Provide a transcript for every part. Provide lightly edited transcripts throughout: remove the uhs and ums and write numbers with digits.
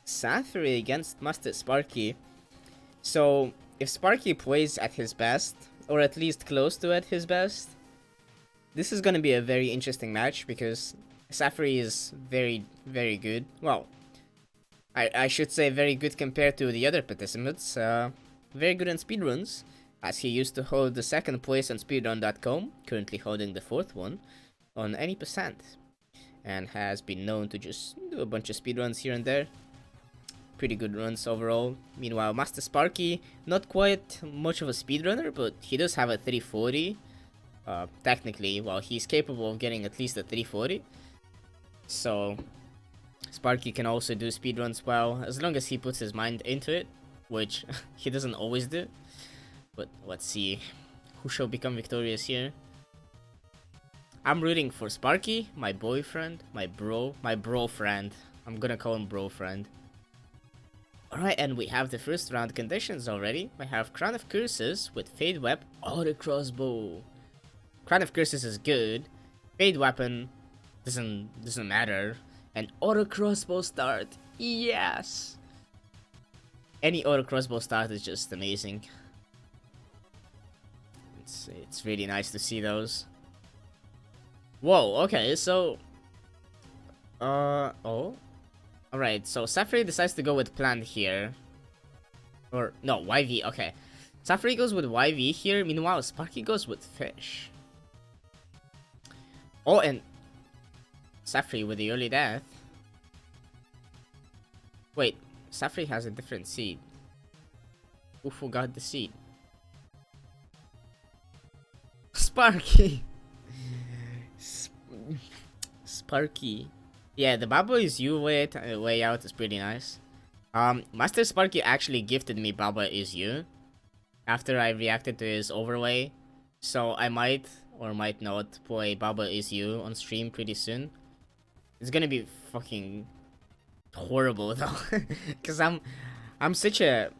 Saffery against Master Sparky. So, if Sparky plays at his best, or at least close to at his best, this is gonna be a very interesting match because Saffery is very, very good. Well, I should say very good compared to the other participants. Very good in speedruns, as he used to hold the second place on speedrun.com, currently holding the fourth one on any percent, and has been known to just do a bunch of speedruns here and there. Pretty good runs overall. Meanwhile, Master Sparky, not quite much of a speedrunner, but he does have a 340. Technically, well, he's capable of getting at least a 340. So, Sparky can also do speedruns well, as long as he puts his mind into it, which he doesn't always do. But let's see who shall become victorious here. I'm rooting for Sparky, my boyfriend, my bro friend. I'm gonna call him bro friend. Alright, and we have the first round conditions already. We have Crown of Curses with Fade Weapon, Auto Crossbow. Crown of Curses is good. Fade Weapon doesn't matter. And Auto Crossbow start, yes! Any Auto Crossbow start is just amazing. It's really nice to see those. Whoa, okay, so... oh? Alright, so Saffery decides to go with Plant here. Or, no, YV, okay. Saffery goes with YV here, meanwhile Sparky goes with Fish. Oh, and... Saffery with the early death. Wait, Saffery has a different seed. Who forgot the seed? Sparky! Sparky. Yeah, the Baba is you way out is pretty nice. Master Sparky actually gifted me Baba is you after I reacted to his overlay, so I might or might not play Baba is you on stream pretty soon. It's gonna be fucking horrible though, cause I'm such a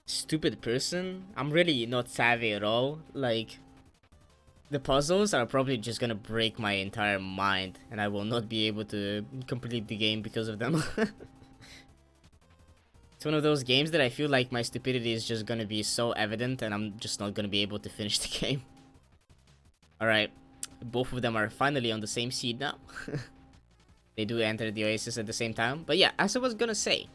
stupid person. I'm really not savvy at all. Like, the puzzles are probably just gonna break my entire mind, and I will not be able to complete the game because of them. It's one of those games that I feel like my stupidity is just gonna be so evident, and I'm just not gonna be able to finish the game. Alright, both of them are finally on the same seed now. They do enter the Oasis at the same time. But yeah, as I was gonna say,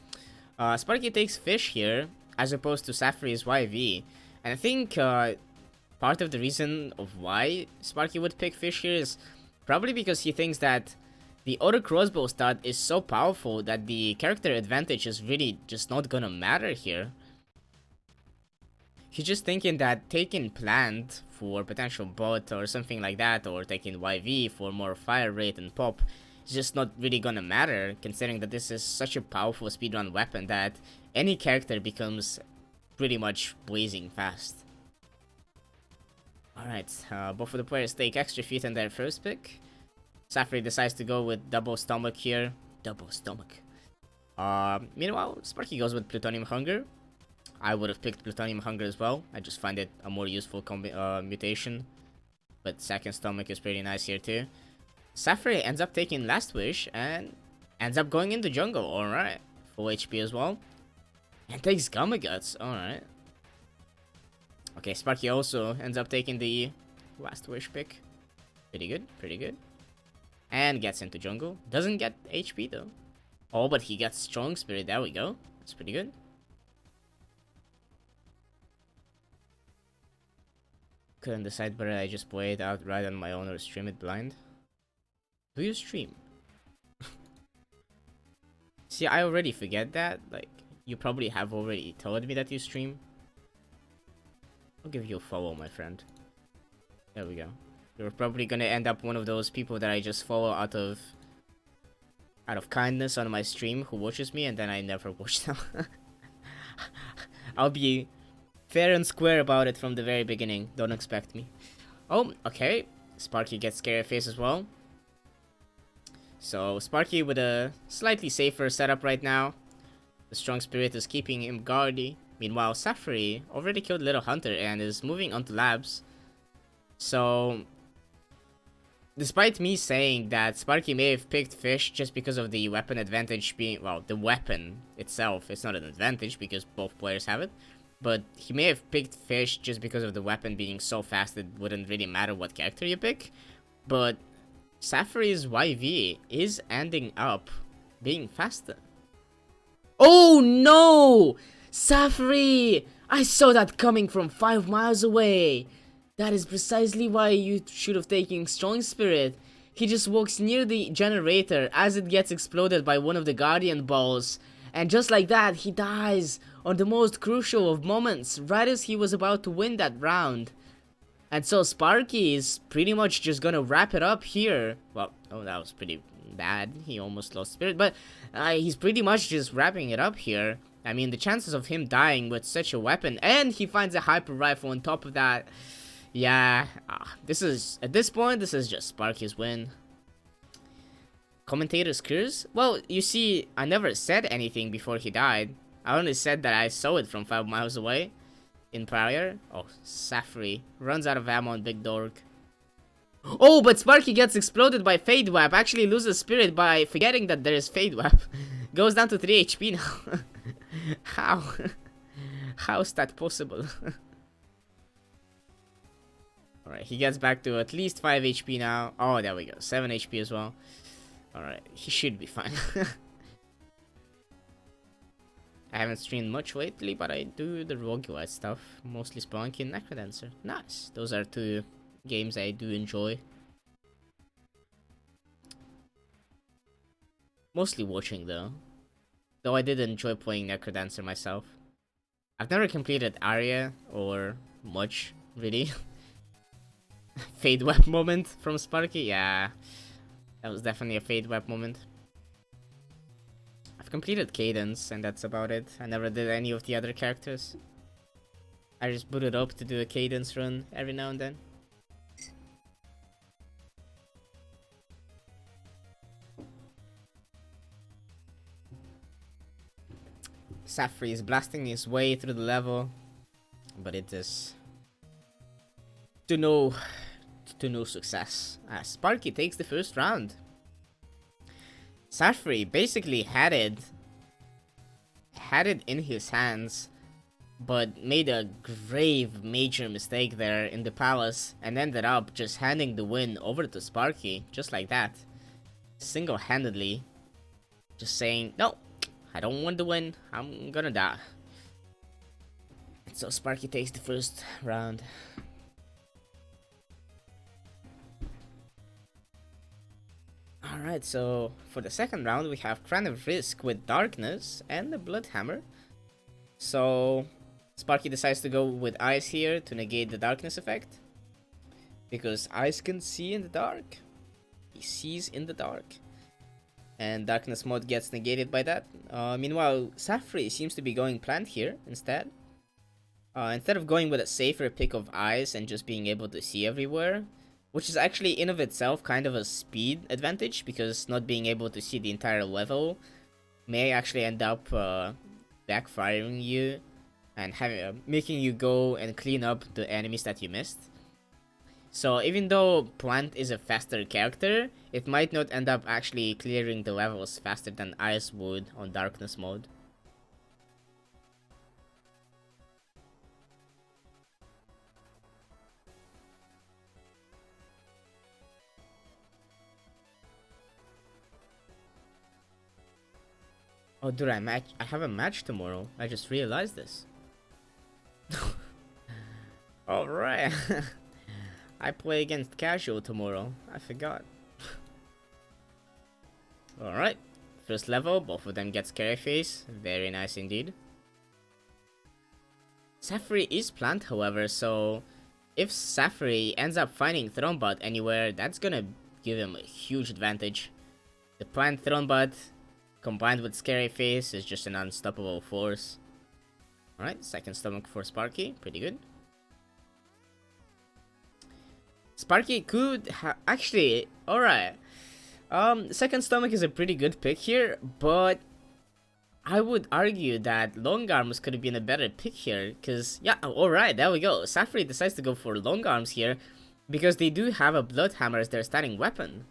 Sparky takes Fish here, as opposed to Saffery's YV. And I think part of the reason of why Sparky would pick Fish here is probably because he thinks that the auto crossbow start is so powerful that the character advantage is really just not gonna matter here. He's just thinking that taking Plant for potential bot or something like that, or taking YV for more fire rate and pop, is just not really gonna matter, considering that this is such a powerful speedrun weapon that any character becomes pretty much blazing fast. Alright, both of the players take extra feet in their first pick. Saffery decides to go with double stomach here. Double stomach. Meanwhile, Sparky goes with Plutonium Hunger. I would have picked Plutonium Hunger as well. I just find it a more useful mutation. But second stomach is pretty nice here too. Saffery ends up taking Last Wish and ends up going into jungle. Alright. Full HP as well. And takes Gamma Guts. Alright. Okay, Sparky also ends up taking the Last Wish pick. Pretty good, pretty good. And gets into jungle. Doesn't get HP though. Oh, but he gets Strong Spirit. There we go. That's pretty good. Couldn't decide whether I just play it outright on my own or stream it blind. Do you stream? See, I already forget that. Like, you probably have already told me that you stream. I'll give you a follow, my friend. There we go. You're probably gonna end up one of those people that I just follow out of kindness on my stream who watches me and then I never watch them. I'll be fair and square about it from the very beginning. Don't expect me. Oh, okay. Sparky gets Scary Face as well. So, Sparky with a slightly safer setup right now. The Strong Spirit is keeping him guardy. Meanwhile, Saffery already killed Little Hunter and is moving on to Labs. So, despite me saying that Sparky may have picked fish just because of the weapon advantage being, well, the weapon itself, it's not an advantage because both players have it, but he may have picked fish just because of the weapon being so fast it wouldn't really matter what character you pick, but Saffery's YV is ending up being faster. Oh no! Saffery! I saw that coming from 5 miles away! That is precisely why you should have taken Strong Spirit. He just walks near the generator as it gets exploded by one of the Guardian balls. And just like that, he dies on the most crucial of moments, right as he was about to win that round. And so Sparky is pretty much just gonna wrap it up here. Well, oh, that was pretty bad. He almost lost spirit, but he's pretty much just wrapping it up here. I mean, the chances of him dying with such a weapon, and he finds a hyper rifle on top of that. Yeah, this is, at this point, this is just Sparky's win. Commentator's curse? Well, you see, I never said anything before he died. I only said that I saw it from 5 miles away. In prior. Oh, Saffery runs out of ammo on Big Dork. Oh, but Sparky gets exploded by Fade Wap. Actually loses spirit by forgetting that there is Fade Wap. Goes down to 3 HP now. How? How is that possible? Alright, he gets back to at least 5 HP now. Oh, there we go. 7 HP as well. Alright, he should be fine. I haven't streamed much lately, but I do the roguelite stuff. Mostly Sparky and Necrodancer. Nice. Those are 2 games I do enjoy. Mostly watching though. Though I did enjoy playing Necrodancer myself. I've never completed Aria or much, really. Fade Web moment from Sparky? Yeah. That was definitely a Fade Web moment. I've completed Cadence, and that's about it. I never did any of the other characters. I just booted up to do a Cadence run every now and then. Saffery is blasting his way through the level, but it is to no success. Sparky takes the first round. Saffery basically had it in his hands, but made a grave major mistake there in the palace and ended up just handing the win over to Sparky, just like that. Single-handedly. Just saying, no, I don't want the win, I'm gonna die. And so Sparky takes the first round. Alright, so for the second round we have Crown of Risk with Darkness and the Bloodhammer. So Sparky decides to go with Ice here to negate the Darkness effect. Because Ice can see in the dark. He sees in the dark. And Darkness mode gets negated by that. Meanwhile, Saffery seems to be going plant here instead. Instead of going with a safer pick of Ice and just being able to see everywhere, which is actually in of itself kind of a speed advantage, because not being able to see the entire level may actually end up backfiring you and making you go and clean up the enemies that you missed. So even though Plant is a faster character, it might not end up actually clearing the levels faster than Ice would on Darkness mode. Oh, dude, I have a match tomorrow. I just realized this. Alright. I play against Casual tomorrow. I forgot. Alright. First level, both of them get Scary Face. Very nice indeed. Saffery is plant, however, so if Saffery ends up finding Thronebot anywhere, that's gonna give him a huge advantage. The plant Thronebot combined with Scary Face is just an unstoppable force. Alright, second stomach for Sparky. Pretty good. Sparky could actually, alright. Second stomach is a pretty good pick here, but I would argue that Long Arms could have been a better pick here, because, yeah, alright, there we go. Saffery decides to go for Long Arms here, Because they do have a Bloodhammer as their starting weapon.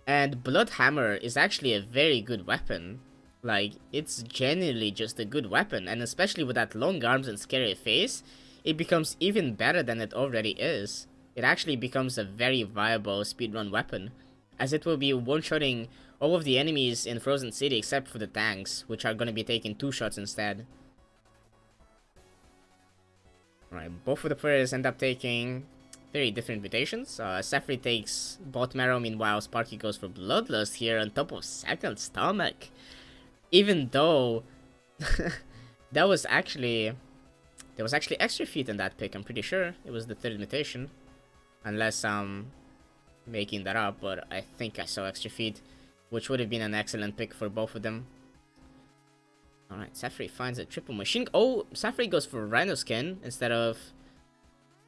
And Bloodhammer is actually a very good weapon. Like, it's genuinely just a good weapon. And especially with that long arms and scary face, it becomes even better than it already is. It actually becomes a very viable speedrun weapon, as it will be one-shotting all of the enemies in Frozen City except for the tanks, which are going to be taking 2 shots instead. Alright, both of the players end up taking very different mutations. Saffery takes Bot Marrow, meanwhile Sparky goes for Bloodlust here on top of second stomach. Even though there was actually extra feet in that pick, I'm pretty sure. It was the third mutation. Unless I'm making that up, but I think I saw extra feet, which would have been an excellent pick for both of them. Alright, Saffery finds a triple machine. Oh, Saffery goes for Rhino Skin instead of...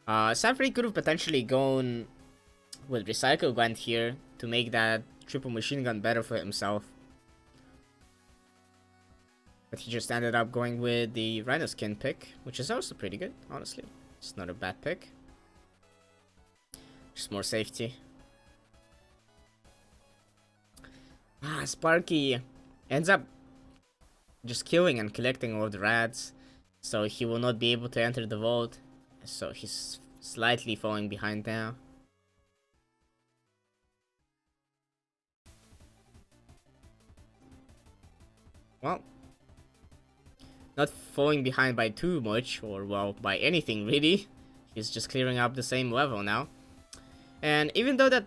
Saffery could have potentially gone with Recycle Gland here to make that triple machine gun better for himself. But he just ended up going with the Rhino Skin pick, which is also pretty good, honestly. It's not a bad pick. Just more safety. Sparky ends up just killing and collecting all the rats, so he will not be able to enter the vault. So he's slightly falling behind now. Well, not falling behind by too much, or well, by anything really. He's just clearing up the same level now. And even though that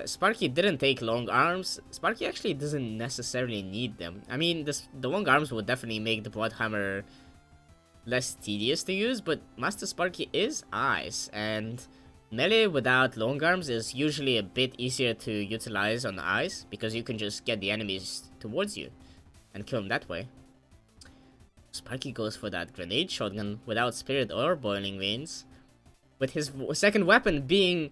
Sparky didn't take long arms, Sparky actually doesn't necessarily need them. I mean, the long arms would definitely make the Bloodhammer less tedious to use, but Master Sparky is ice, and melee without long arms is usually a bit easier to utilize on ice, because you can just get the enemies towards you and kill them that way. Sparky goes for that grenade shotgun without spirit or boiling veins, with his second weapon being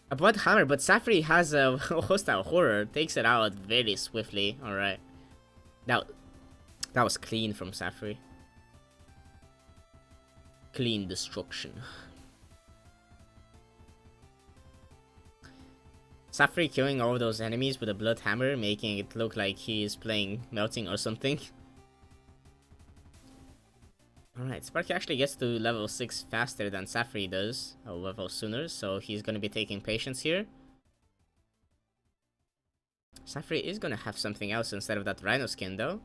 a Bloodhammer, but Saffery has a hostile horror, takes it out very swiftly. Alright, that was clean from Saffery. Clean destruction. Saffery killing all of those enemies with a Bloodhammer, making it look like he is playing Melting or something. Alright, Sparky actually gets to level 6 faster than Saffery does, a level sooner, so he's gonna be taking Patience here. Saffery is gonna have something else instead of that Rhino Skin though,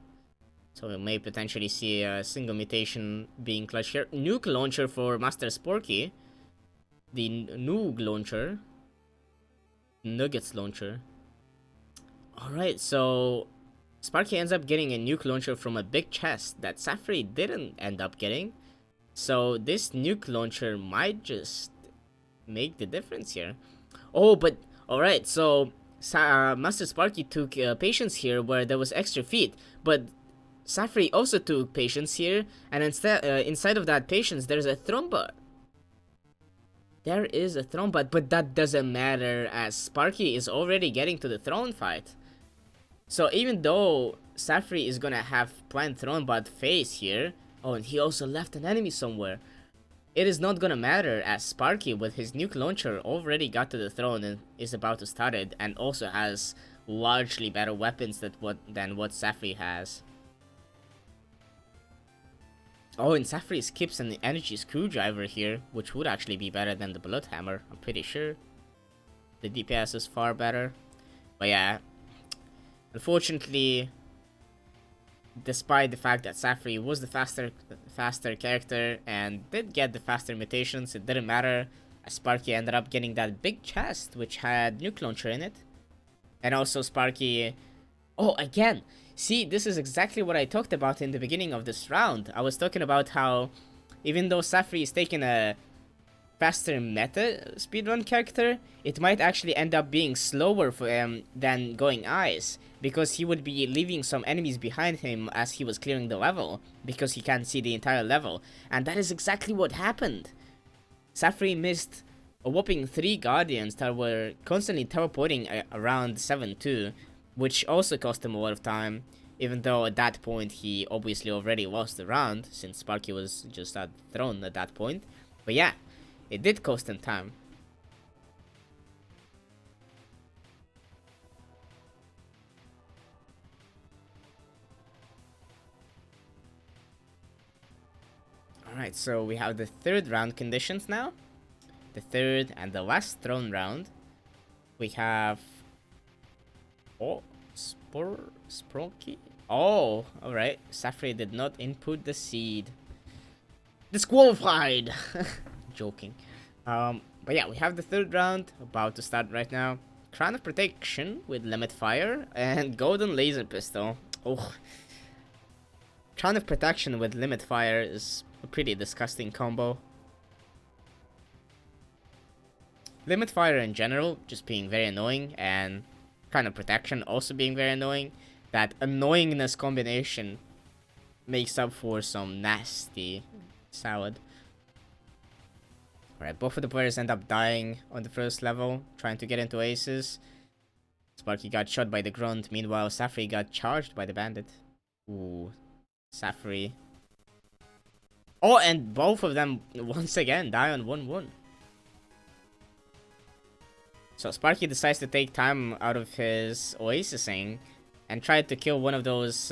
so we may potentially see a single mutation being clutch here. Nuke Launcher for Master Sparky. The Noog Launcher. Nuggets Launcher. Alright, so Sparky ends up getting a nuke launcher from a big chest that Saffery didn't end up getting. So this nuke launcher might just make the difference here. Oh, but alright, so Master Sparky took Patience here where there was extra feet, but Saffery also took Patience here, and instead inside of that Patience there's a Thrombot. There is a Thrombot, but that doesn't matter as Sparky is already getting to the throne fight. So even though Saffery is gonna have planned Thronebot phase here, oh, and he also left an enemy somewhere, it is not gonna matter as Sparky with his nuke launcher already got to the throne and is about to start it, and also has largely better weapons than what Saffery has. Oh, and Saffery skips an energy screwdriver here, which would actually be better than the Bloodhammer, I'm pretty sure. The DPS is far better. But yeah, unfortunately, despite the fact that Saffery was the faster character and did get the faster mutations, it didn't matter, as Sparky ended up getting that big chest which had nuke launcher in it. And also Sparky... Oh, again! See, this is exactly what I talked about in the beginning of this round. I was talking about how, even though Saffery is taking a faster meta speedrun character, it might actually end up being slower for him than going ice, because he would be leaving some enemies behind him as he was clearing the level, because he can't see the entire level, and that is exactly what happened. Saffery missed a whopping 3 Guardians that were constantly teleporting around 7-2, which also cost him a lot of time, even though at that point he obviously already lost the round, since Sparky was just at the throne at that point. But yeah, It did cost him time. Alright, so we have the third round conditions now. The third and the last throne round. We have... Oh, Sparky? Oh, alright. Saffery did not input the seed. Disqualified! Joking. But yeah, we have the third round about to start right now. Crown of Protection with Limit Fire and Golden Laser Pistol. Oh. Crown of Protection with Limit Fire is a pretty disgusting combo. Limit Fire in general just being very annoying, and Crown of Protection also being very annoying. That annoyingness combination makes up for some nasty salad. Alright, both of the players end up dying on the first level, trying to get into aces. Sparky got shot by the grunt, meanwhile Saffery got charged by the bandit. Ooh, Saffery. Oh, and both of them once again die on 1-1. So Sparky decides to take time out of his oasising and try to kill one of those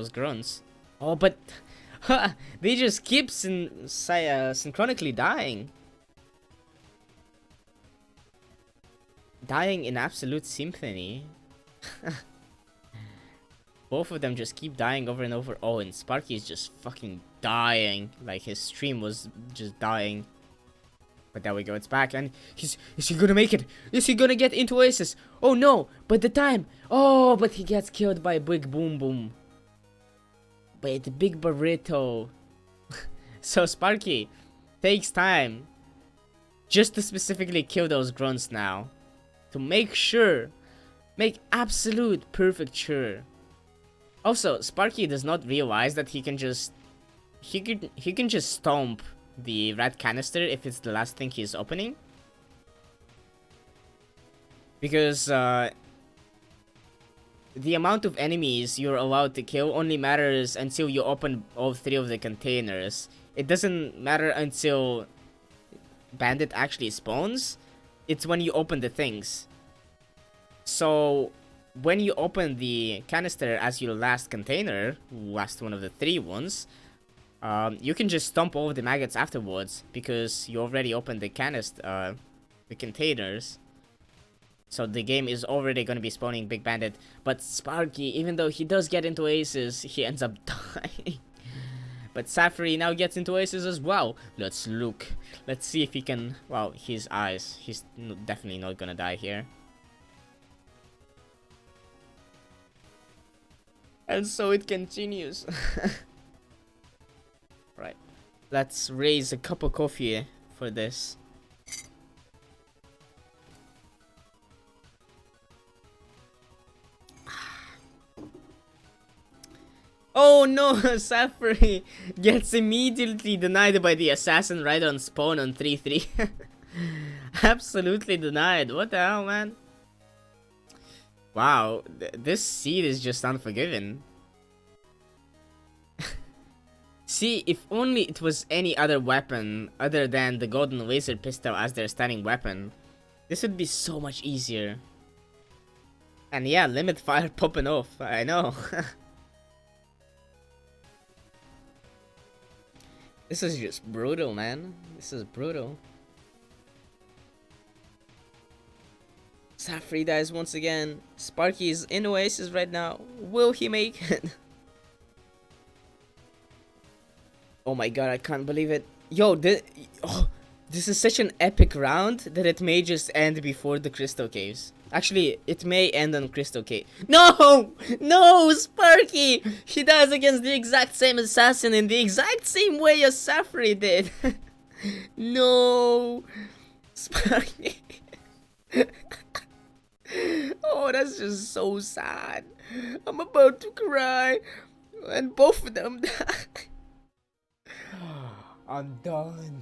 grunts. Oh, but they just keep synchronically dying. Dying in absolute symphony. Both of them just keep dying over and over. Oh, and Sparky is just fucking dying. Like his stream was just dying. But there we go, it's back, and is he gonna make it? Is he gonna get into Oasis? Oh no, but the time! Oh, but he gets killed by Big Boom Boom. By the Big Burrito. So Sparky takes time just to specifically kill those grunts now. To make sure, make absolute perfect sure. Also, Sparky does not realize that he can just, he can just stomp the red canister if it's the last thing he's opening, because the amount of enemies you're allowed to kill only matters until you open all 3 of the containers. It doesn't matter until bandit actually spawns. It's when you open the things. So when you open the canister as your last container, last one of the 3 ones, you can just stomp all of the maggots afterwards, because you already opened the canister, the containers. So the game is already going to be spawning Big Bandit. But Sparky, even though he does get into aces, he ends up dying. But Saffery now gets into aces as well. Let's look. Let's see if he can... Well, his eyes. He's definitely not going to die here. And so it continues. Right, let's raise a cup of coffee for this. Oh no, Saffery gets immediately denied by the assassin right on spawn on 3-3. Absolutely denied. What the hell, man? Wow, this seed is just unforgiving. See, if only it was any other weapon other than the golden laser pistol as their standing weapon, this would be so much easier. And yeah, limit fire popping off, I know. This is just brutal, man. This is brutal. Saffery dies once again. Sparky is in Oasis right now. Will he make it? Oh my god, I can't believe it. Yo, this is such an epic round that it may just end before the Crystal Caves. Actually, it may end on Crystal Cave. No! No, Sparky! He dies against the exact same assassin in the exact same way as Saffery did. No! Sparky. Oh, that's just so sad. I'm about to cry. And both of them die. I'm done.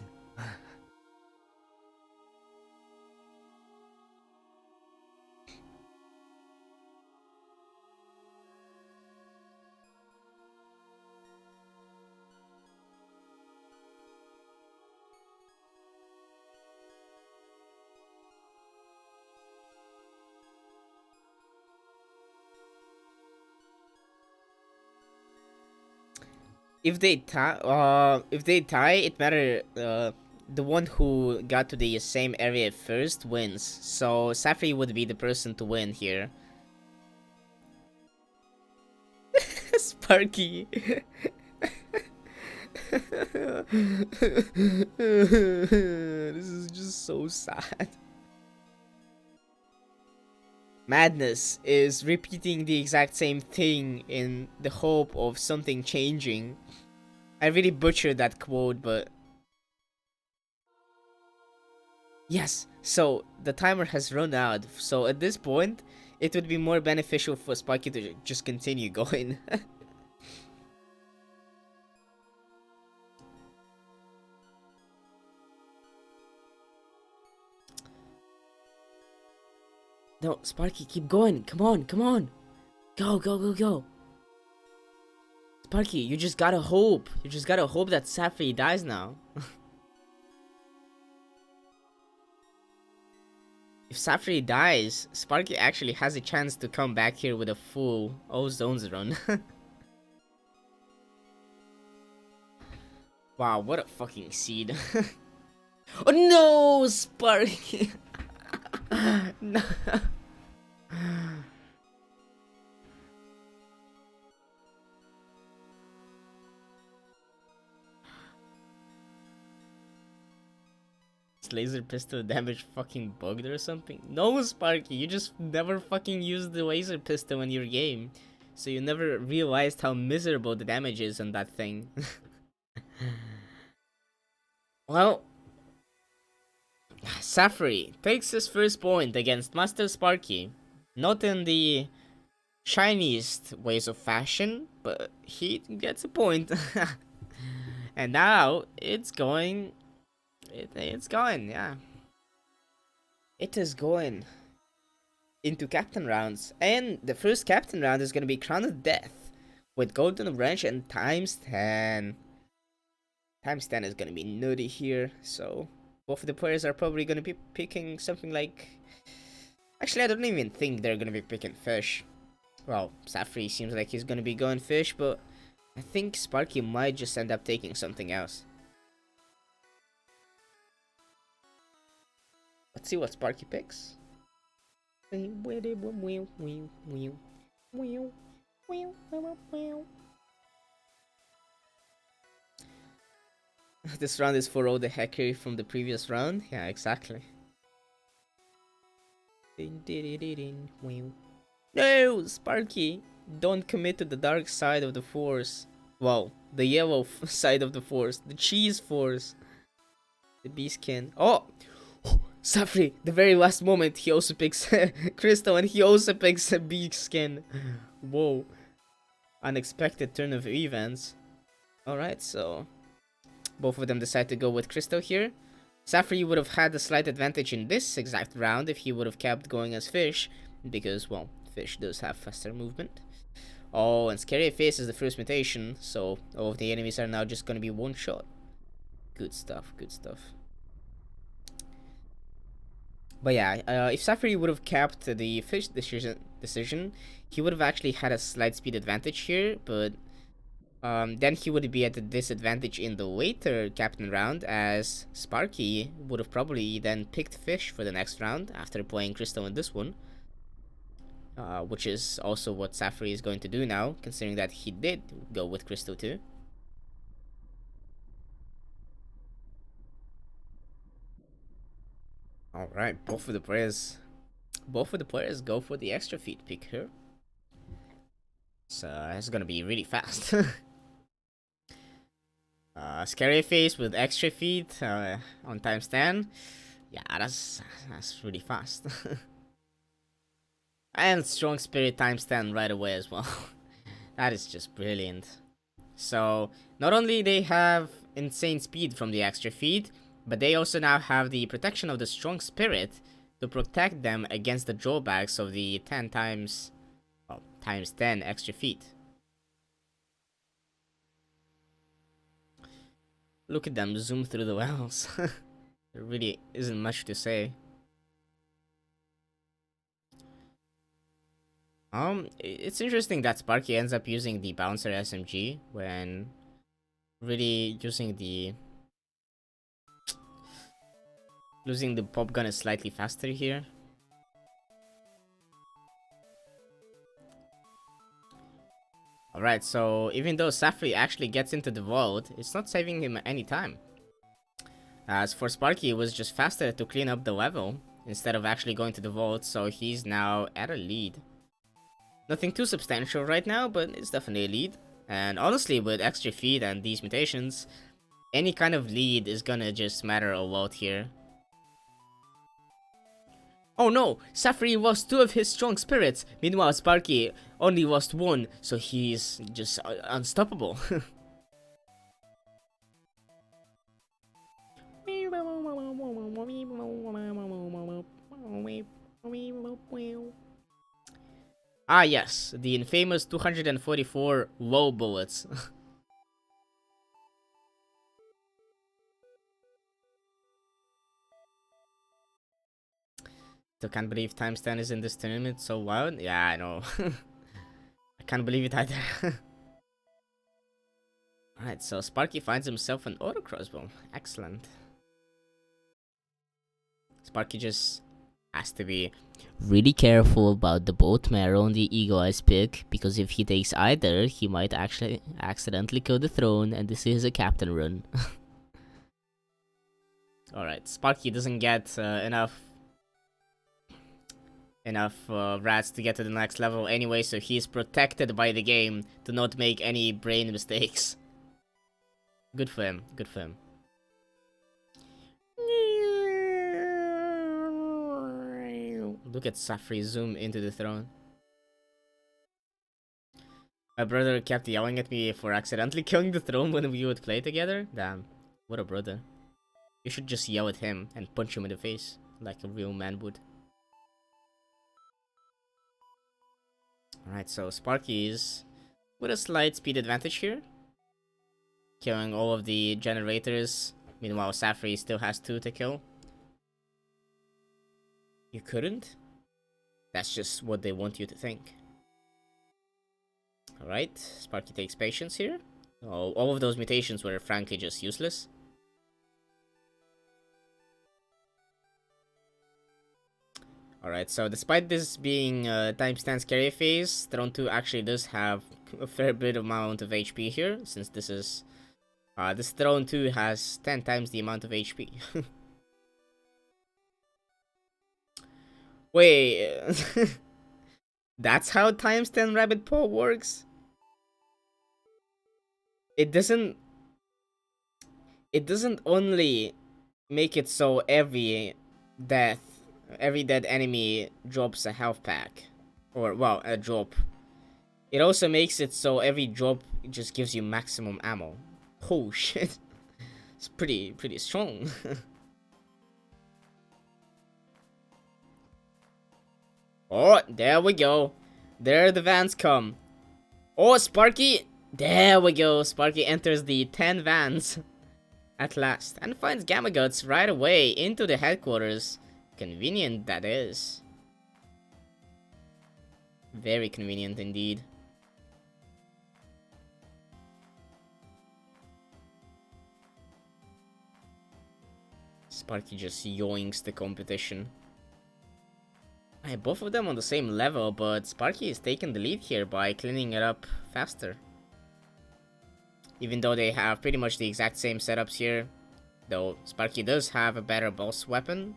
If they tie, it matter. The one who got to the same area first wins. So Saffery would be the person to win here. Sparky. This is just so sad. Madness is repeating the exact same thing in the hope of something changing. I really butchered that quote, but yes. So the timer has run out. So at this point, it would be more beneficial for Sparky to just continue going. No, Sparky, keep going. Come on, come on. Go, go, go, go. Sparky, you just gotta hope. You just gotta hope that Saffery dies now. If Saffery dies, Sparky actually has a chance to come back here with a full all zones run. Wow, what a fucking seed. Oh no, Sparky. No. Laser pistol damage fucking bugged or something? No, Sparky, you just never fucking used the laser pistol in your game. So you never realized how miserable the damage is on that thing. Well, Saffery takes his first point against Master Sparky. Not in the shiniest ways of fashion, but he gets a point. And now it's going. It's going, yeah. It is going into captain rounds. And the first captain round is going to be Crown of Death with Golden Wrench and times 10. Times 10 is going to be nutty here, so both of the players are probably going to be picking something like... Actually, I don't even think they're going to be picking fish. Well, Saffery seems like he's going to be going fish, but I think Sparky might just end up taking something else. Let's see what Sparky picks. This round is for all the hackery from the previous round? Yeah, exactly. No, Sparky! Don't commit to the dark side of the force. Well, the yellow side of the force. The cheese force. The beeskin. Oh! Saffery, the very last moment, he also picks Crystal and he also picks a beeskin. Whoa. Unexpected turn of events. Alright, so both of them decide to go with Crystal here. Saffery would have had a slight advantage in this exact round if he would have kept going as Fish, because, well, Fish does have faster movement. Oh, and Scary Face is the first mutation, so all of the enemies are now just gonna be one shot. Good stuff, good stuff. But yeah, if Saffery would have kept the Fish decision, he would have actually had a slight speed advantage here, but then he would be at a disadvantage in the later captain round, as Sparky would have probably then picked Fish for the next round after playing Crystal in this one. Which is also what Saffery is going to do now, considering that he did go with Crystal too. Alright, both of the players go for the extra feet pick here. So it's gonna be really fast. Scary Face with extra feet on times 10. Yeah, that's really fast. And Strong Spirit times 10 right away as well. That is just brilliant. So not only they have insane speed from the extra feet, but they also now have the protection of the Strong Spirit to protect them against the drawbacks of the 10 times, well, times 10 extra feet. Look at them zoom through the wells. There really isn't much to say. It's interesting that Sparky ends up using the Bouncer SMG when really losing the pop gun is slightly faster here. Alright, so even though Saffery actually gets into the vault, it's not saving him any time. As for Sparky, it was just faster to clean up the level instead of actually going to the vault, so he's now at a lead. Nothing too substantial right now, but it's definitely a lead. And honestly, with extra feed and these mutations, any kind of lead is gonna just matter a lot here. Oh no! Saffery lost 2 of his strong spirits. Meanwhile, Sparky only lost 1, so he's just unstoppable. Ah yes, the infamous 244 low bullets. Still can't believe times 10 is in this tournament so wild. Yeah, I know. I can't believe it either. Alright, so Sparky finds himself an auto crossbow. Excellent. Sparky just has to be really careful about the both marrow and the Eagle Eyes pick, because if he takes either, he might actually accidentally kill the throne, and this is a captain run. Alright, Sparky doesn't get enough rats to get to the next level anyway, so he's protected by the game to not make any brain mistakes. Good for him, good for him. Look at Saffery zoom into the throne. My brother kept yelling at me for accidentally killing the throne when we would play together. Damn, what a brother. You should just yell at him and punch him in the face, like a real man would. Alright, so Sparky is with a slight speed advantage here, killing all of the generators. Meanwhile, Saffery still has 2 to kill. You couldn't? That's just what they want you to think. Alright, Sparky takes patience here. Oh, all of those mutations were frankly just useless. Alright, so despite this being times 10 scary phase, Throne 2 actually does have a fair bit of amount of HP here, since this is this Throne 2 has 10 times the amount of HP. Wait, that's how times 10 rabbit paw works? It doesn't only make it so every dead enemy drops a health pack, or well, a drop. It also makes it so every drop just gives you maximum ammo. Oh shit, it's pretty strong. Oh, there we go. There the vans come. Oh, Sparky! There we go. Sparky enters the 10 vans at last and finds Gamma Guts right away into the headquarters. Convenient that is. Very convenient indeed. Sparky just yoinks the competition. Both of them on the same level, but Sparky is taking the lead here by cleaning it up faster. Even though they have pretty much the exact same setups here, though Sparky does have a better boss weapon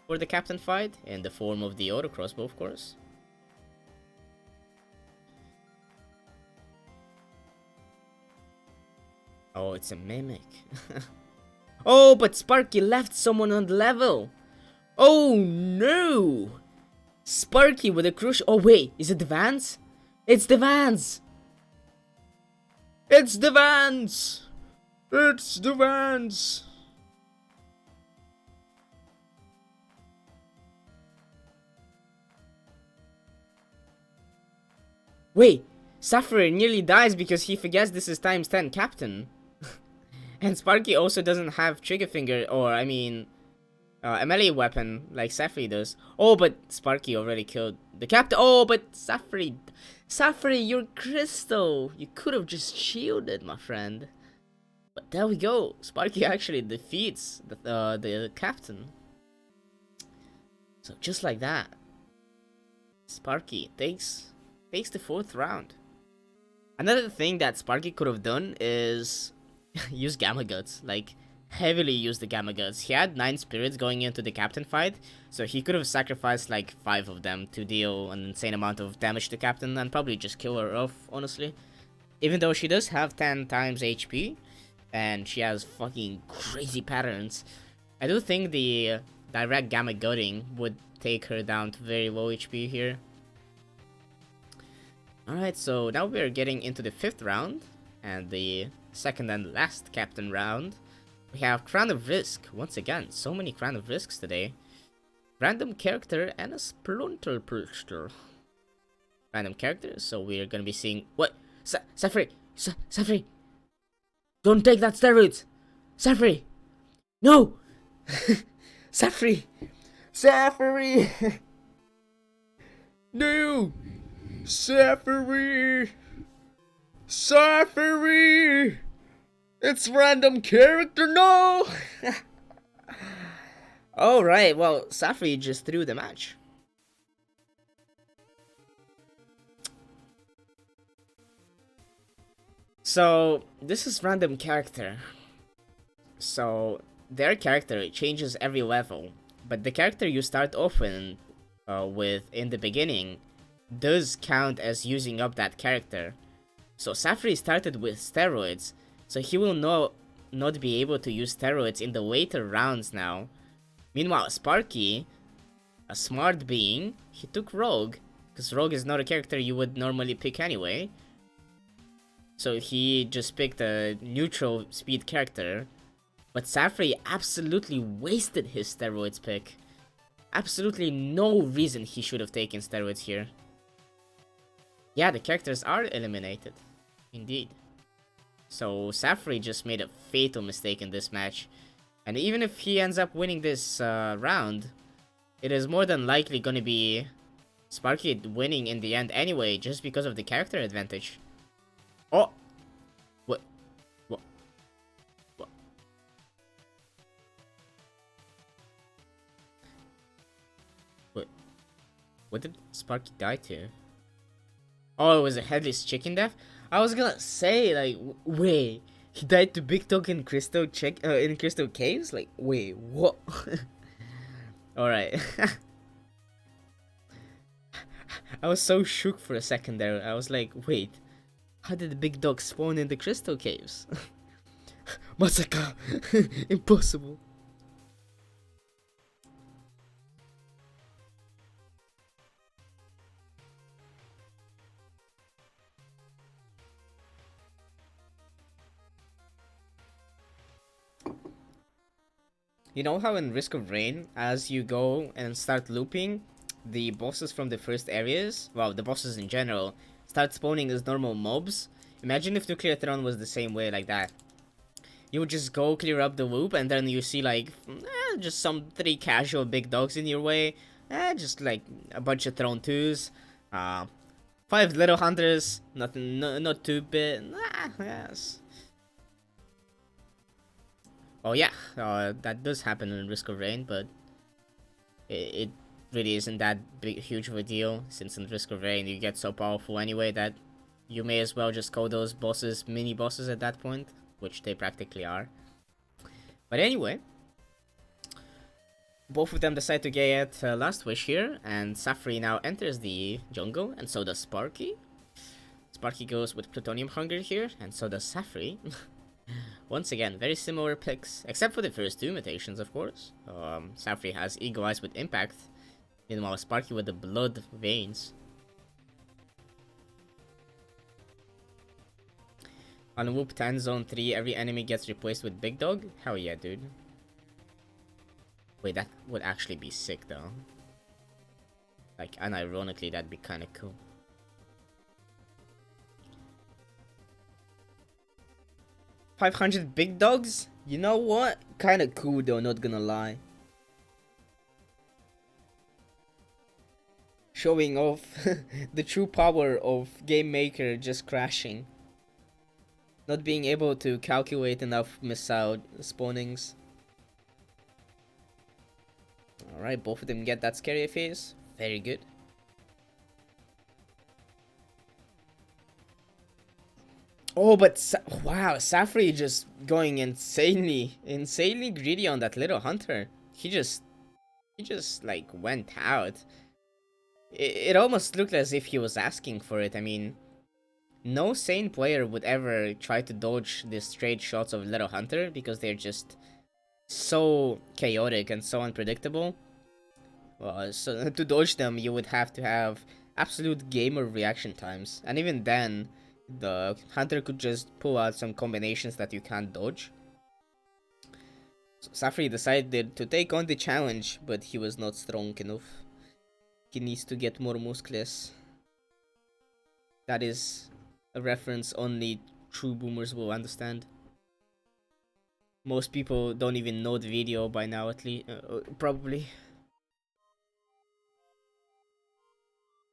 for the captain fight, in the form of the auto crossbow, of course. Oh, it's a mimic. Oh, but Sparky left someone on the level. Oh no! Sparky with a crucial... Oh wait, is it the Vans? It's the Vans! It's the Vans! It's the Vans! Wait, Saffery nearly dies because he forgets this is times 10 captain. And Sparky also doesn't have trigger finger, or I mean... a melee weapon like Saffery does. Oh, but Sparky already killed the captain. Oh, but Saffery, you're crystal. You could have just shielded, my friend. But there we go. Sparky actually defeats the captain. So just like that, Sparky takes the 4th round. Another thing that Sparky could have done is use Gamma Guts. Like, heavily use the Gamma Guts. He had 9 spirits going into the captain fight, so he could have sacrificed like 5 of them to deal an insane amount of damage to captain and probably just kill her off, honestly. Even though she does have 10 times HP, and she has fucking crazy patterns, I do think the direct Gamma Gutting would take her down to very low HP here. Alright, so now we're getting into the 5th round, and the second and last captain round. We have Crown of Risk, once again, so many Crown of Risks today. Random character and a Splunter Pulster. Random character, so we're gonna be seeing... What? Saffery! Saffery! Don't take that steroids! Saffery! No! Saffery! Saffery! No! Saffery! Saffery! It's random character, no! Alright, well, Saffery just threw the match. So, this is random character. So, their character changes every level, but the character you start off with in the beginning does count as using up that character. So Saffery started with steroids, so he will not be able to use steroids in the later rounds now. Meanwhile, Sparky, a smart being, he took Rogue, because Rogue is not a character you would normally pick anyway. So he just picked a neutral speed character. But Saffery absolutely wasted his steroids pick. Absolutely no reason he should have taken steroids here. Yeah, the characters are eliminated. Indeed. So Saffery just made a fatal mistake in this match. And even if he ends up winning this round, it is more than likely going to be Sparky winning in the end anyway, just because of the character advantage. Oh! What? What? What? What did Sparky die to? Oh, it was a headless chicken death? I was gonna say, like, wait, he died to Big Dog in Crystal Caves? Like, wait, what? Alright. I was so shook for a second there. I was like, wait, how did the Big Dog spawn in the Crystal Caves? Masaka! Impossible. You know how in Risk of Rain, as you go and start looping, the bosses from the first areas, well, the bosses in general, start spawning as normal mobs? Imagine if Nuclear Throne was the same way, like that. You would just go clear up the loop, and then you see, like, just some 3 casual big dogs in your way, just like a bunch of Throne 2s, 5 little hunters, nothing, not too big, yes. Oh yeah, that does happen in Risk of Rain, but it really isn't that huge of a deal, since in Risk of Rain you get so powerful anyway that you may as well just call those bosses mini bosses at that point, which they practically are. But anyway, both of them decide to get Last Wish here, and Saffery now enters the jungle, and so does Sparky. Sparky goes with Plutonium Hunger here, and so does Saffery. Once again, very similar picks, except for the first 2 mutations, of course. Saffery has Eagle Eyes with Impact, meanwhile Sparky with the Blood Veins. On Whoop 10 Zone 3, every enemy gets replaced with Big Dog? Hell yeah, dude. Wait, that would actually be sick, though. Like, unironically, that'd be kinda cool. $500 big dogs? You know what? Kinda cool though, not gonna lie. Showing off the true power of Game Maker just crashing. Not being able to calculate enough missile spawnings. Alright, both of them get that scary face. Very good. Oh, but wow, Saffery just going insanely greedy on that little hunter. He just like went out. It almost looked as if he was asking for it. I mean, no sane player would ever try to dodge the straight shots of little hunter because they're just so chaotic and so unpredictable. So to dodge them, you would have to have absolute gamer reaction times, and even then, the hunter could just pull out some combinations that you can't dodge. So Saffery decided to take on the challenge, but he was not strong enough. He needs to get more muscles. That is a reference only true boomers will understand. Most people don't even know the video by now, at least, probably.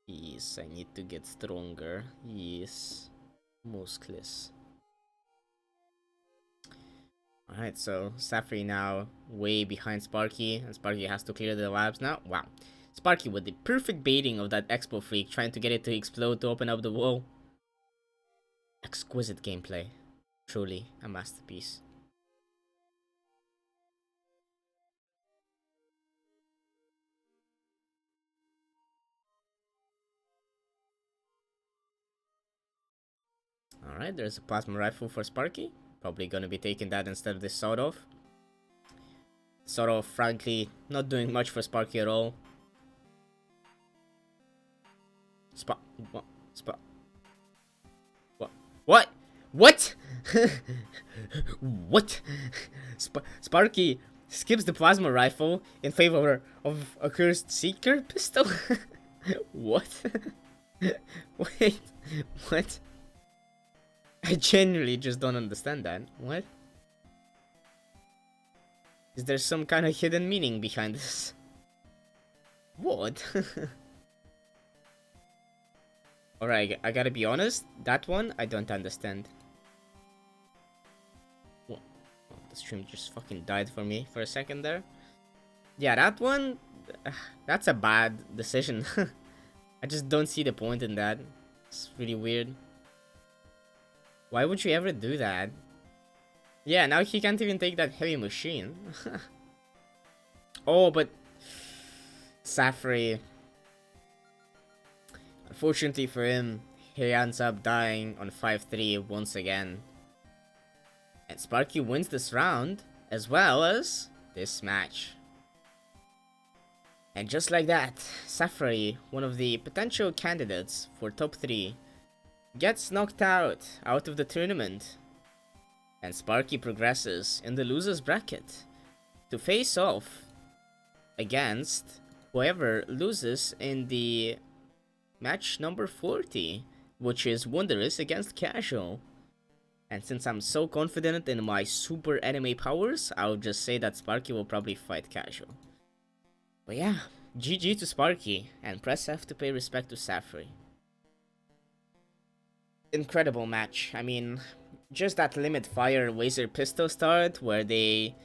Yes, I need to get stronger. Yes. Muscles. Alright, so Saffery now way behind Sparky, and Sparky has to clear the labs now. Wow. Sparky with the perfect baiting of that Expo Freak, trying to get it to explode to open up the wall. Exquisite gameplay. Truly a masterpiece. Alright, there's a plasma rifle for Sparky. Probably gonna be taking that instead of this sawed off. Sawed off, frankly, not doing much for Sparky at all. What? What? What? What? Sparky skips the plasma rifle in favor of a cursed seeker pistol? What? Wait, what? I genuinely just don't understand that. What? Is there some kind of hidden meaning behind this? What? Alright, I gotta be honest, that one I don't understand. What? Oh, the stream just fucking died for me for a second there. Yeah, that one, that's a bad decision. I just don't see the point in that. It's really weird. Why would you ever do that? Yeah, now he can't even take that heavy machine. Oh, but Saffery, unfortunately for him, he ends up dying on 5-3 once again. And Sparky wins this round, as well as this match. And just like that, Saffery, one of the potential candidates for top 3, gets knocked out of the tournament. And Sparky progresses in the losers bracket to face off against whoever loses in the match number 40, which is Wondrous against Casual. And since I'm so confident in my super anime powers, I'll just say that Sparky will probably fight Casual. But yeah, GG to Sparky, and press F to pay respect to Saffery. Incredible match. I mean, just that limit fire laser pistol start where they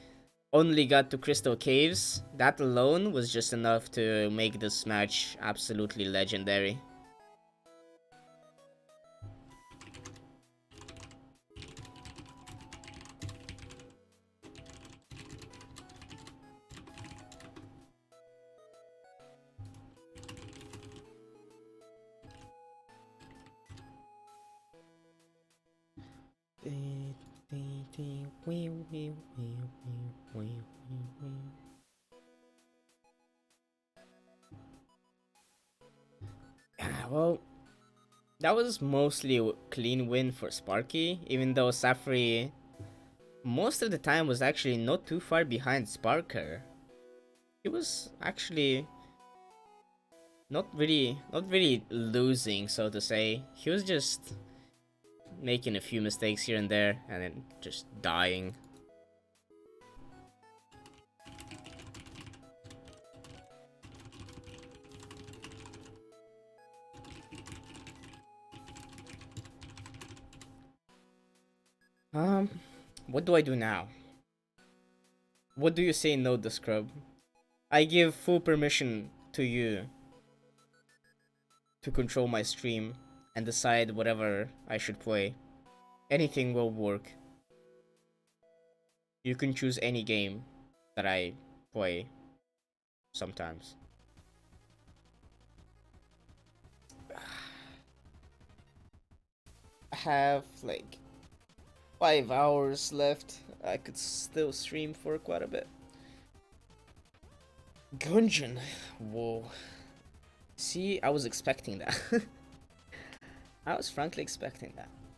only got to Crystal Caves, that alone was just enough to make this match absolutely legendary. Well, that was mostly a clean win for Sparky, even though Saffery most of the time was actually not too far behind Sparker. He was actually not really losing, so to say. He was just making a few mistakes here and there and then just dying. Um, what do I do now? What do you say no to Scrub? I give full permission to you to control my stream and decide whatever I should play. Anything will work. You can choose any game that I play sometimes. I have like 5 hours left. I could still stream for quite a bit. Gungeon. Whoa. See, I was expecting that. I was frankly expecting that.